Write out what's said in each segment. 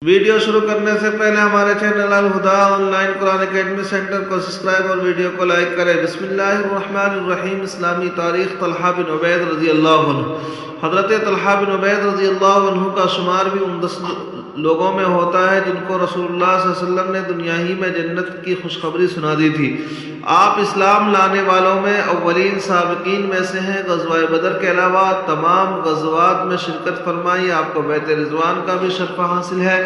Video شروع کرنے سے پہلے ہمارے channel Alhuda online Quran academy centre کو سبسکرائب اور ویڈیو کو لائک کریں۔ بسم اللہ الرحمن الرحیم۔ اسلامی تاریخ طلحہ بن عبید رضی اللہ عنہ۔ حضرت طلحہ بن عبید رضی اللہ عنہ کا شمار بھی ان 10 لوگوں میں ہوتا ہے جن کو رسول اللہ صلی اللہ علیہ وسلم نے دنیا ہی میں جنت کی خوشخبری سنا دی تھی۔ آپ اسلام لانے والوں میں اولین سابقین میں سے ہیں۔ غزوہ بدر کے علاوہ تمام غزوات میں شرکت فرمائی۔ آپ کو بیعت رضوان کا بھی شرف حاصل ہے۔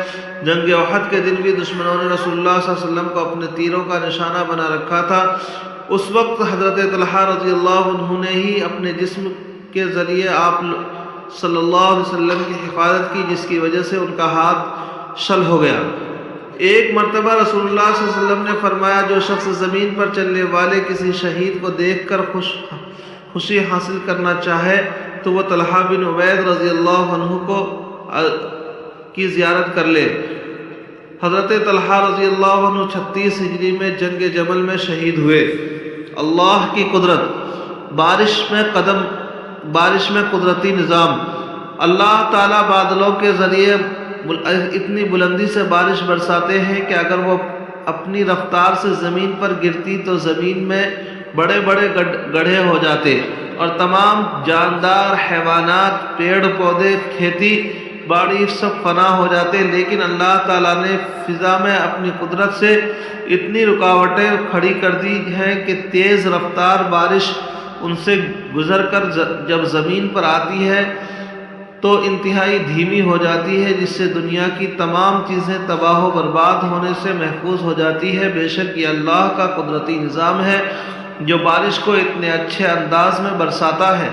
جنگ احد کے دن بھی دشمنوں نے رسول اللہ صلی اللہ علیہ وسلم کو اپنے تیروں کا نشانہ بنا رکھا تھا۔ اس وقت حضرت طلحہ رضی اللہ عنہ نے ہی اپنے جسم کے ذریعے آپ صلی اللہ علیہ وسلم کی حفاظت کی، جس کی وجہ سے ان کا ہاتھ شل ہو گیا۔ ایک مرتبہ رسول اللہ صلی اللہ علیہ وسلم نے فرمایا، جو شخص زمین پر چلنے والے کسی شہید کو دیکھ کر خوشی حاصل کرنا چاہے تو وہ طلحہ بن عبید رضی اللہ عنہ کی زیارت کر لے۔ حضرت طلحہ رضی اللہ عنہ 36 ہجری میں جنگ جمل میں شہید ہوئے۔ اللہ کی قدرت، بارش میں قدرتی نظام۔ اللہ تعالیٰ بادلوں کے ذریعے اتنی بلندی سے بارش برساتے ہیں کہ اگر وہ اپنی رفتار سے زمین پر گرتی تو زمین میں بڑے بڑے گڑھے ہو جاتے اور تمام جاندار حیوانات، پیڑ پودے، کھیتی باڑی سب فنا ہو جاتے، لیکن اللہ تعالیٰ نے فضا میں اپنی قدرت سے اتنی رکاوٹیں کھڑی کر دی ہیں کہ تیز رفتار بارش ان سے گزر کر جب زمین پر آتی ہے تو انتہائی دھیمی ہو جاتی ہے، جس سے دنیا کی تمام چیزیں تباہ و برباد ہونے سے محفوظ ہو جاتی ہے۔ بے شک یہ اللہ کا قدرتی نظام ہے جو بارش کو اتنے اچھے انداز میں برساتا ہے۔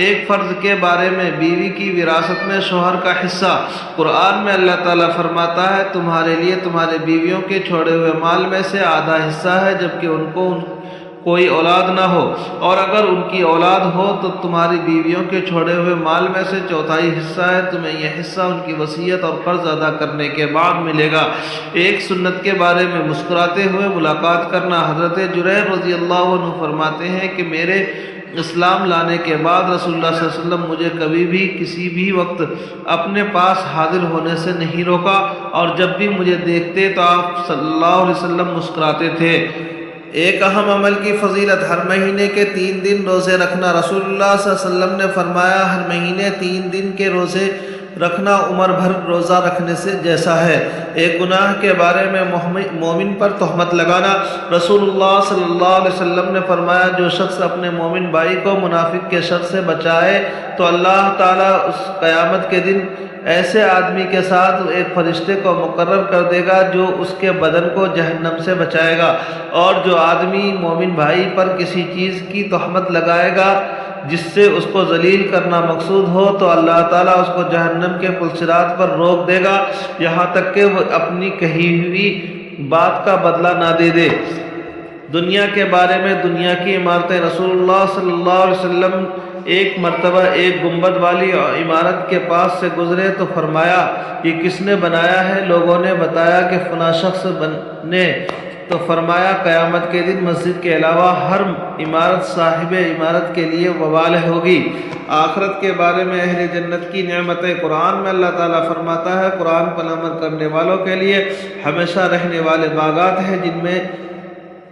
ایک فرد کے بارے میں بیوی کی وراثت میں شوہر کا حصہ، قرآن میں اللہ تعالیٰ فرماتا ہے، تمہارے لیے تمہارے بیویوں کے چھوڑے ہوئے مال میں سے آدھا حصہ ہے جبکہ ان کو کوئی اولاد نہ ہو، اور اگر ان کی اولاد ہو تو تمہاری بیویوں کے چھوڑے ہوئے مال میں سے چوتھائی حصہ ہے۔ تمہیں یہ حصہ ان کی وصیت اور قرض ادا کرنے کے بعد ملے گا۔ ایک سنت کے بارے میں مسکراتے ہوئے ملاقات کرنا، حضرت جریر رضی اللہ عنہ فرماتے ہیں کہ میرے اسلام لانے کے بعد رسول اللہ صلی اللہ علیہ وسلم مجھے کبھی بھی کسی بھی وقت اپنے پاس حاضر ہونے سے نہیں روکا، اور جب بھی مجھے دیکھتے تو آپ صلی اللہ علیہ وسلم مسکراتے تھے۔ ایک اہم عمل کی فضیلت، ہر مہینے کے 3 دن روزے رکھنا۔ رسول اللہ صلی اللہ علیہ وسلم نے فرمایا، ہر مہینے 3 دن کے روزے رکھنا عمر بھر روزہ رکھنے سے جیسا ہے۔ ایک گناہ کے بارے میں مومن پر تہمت لگانا، رسول اللہ صلی اللہ علیہ وسلم نے فرمایا، جو شخص اپنے مومن بھائی کو منافق کے شر سے بچائے تو اللہ تعالیٰ اس قیامت کے دن ایسے آدمی کے ساتھ ایک فرشتے کو مقرر کر دے گا جو اس کے بدن کو جہنم سے بچائے گا، اور جو آدمی مومن بھائی پر کسی چیز کی تہمت لگائے گا جس سے اس کو ذلیل کرنا مقصود ہو تو اللہ تعالیٰ اس کو جہنم کے پلسرات پر روک دے گا یہاں تک کہ وہ اپنی کہی ہوئی بات کا بدلہ نہ دے دے۔ دنیا کے بارے میں، دنیا کی عمارتیں، رسول اللہ صلی اللہ علیہ وسلم ایک مرتبہ ایک گنبد والی عمارت کے پاس سے گزرے تو فرمایا، یہ کس نے بنایا ہے؟ لوگوں نے بتایا کہ فلاں شخص نے، تو فرمایا، قیامت کے دن مسجد کے علاوہ ہر عمارت صاحب عمارت کے لیے وبال ہوگی۔ آخرت کے بارے میں اہل جنت کی نعمتیں، قرآن میں اللہ تعالیٰ فرماتا ہے، قرآن پر عمل کرنے والوں کے لیے ہمیشہ رہنے والے باغات ہیں جن میں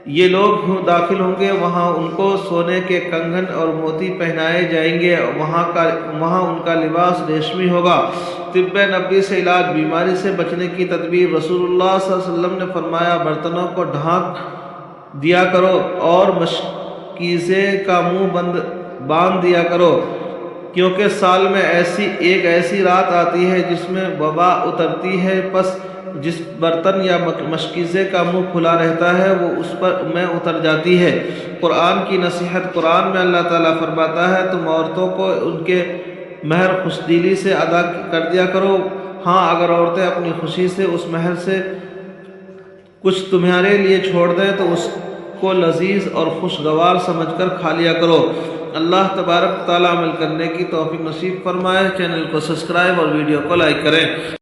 یہ لوگ داخل ہوں گے، وہاں ان کو سونے کے کنگن اور موتی پہنائے جائیں گے، وہاں ان کا لباس ریشمی ہوگا۔ طب نبوی سے علاج، بیماری سے بچنے کی تدبیر، رسول اللہ صلی اللہ علیہ وسلم نے فرمایا، برتنوں کو ڈھانک دیا کرو اور مشکیزے کا منہ باندھ دیا کرو، کیونکہ سال میں ایک ایسی رات آتی ہے جس میں وبا اترتی ہے، پس جس برتن یا مشکیزے کا منہ کھلا رہتا ہے وہ اس پر میں اتر جاتی ہے۔ قرآن کی نصیحت، قرآن میں اللہ تعالیٰ فرماتا ہے، تم عورتوں کو ان کے مہر خوشدلی سے ادا کر دیا کرو، ہاں اگر عورتیں اپنی خوشی سے اس مہر سے کچھ تمہارے لیے چھوڑ دیں تو اس کو لذیذ اور خوشگوار سمجھ کر کھا لیا کرو۔ اللہ تبارک تعالیٰ عمل کرنے کی توفیق نصیب فرمائے۔ چینل کو سبسکرائب اور ویڈیو کو لائک کریں۔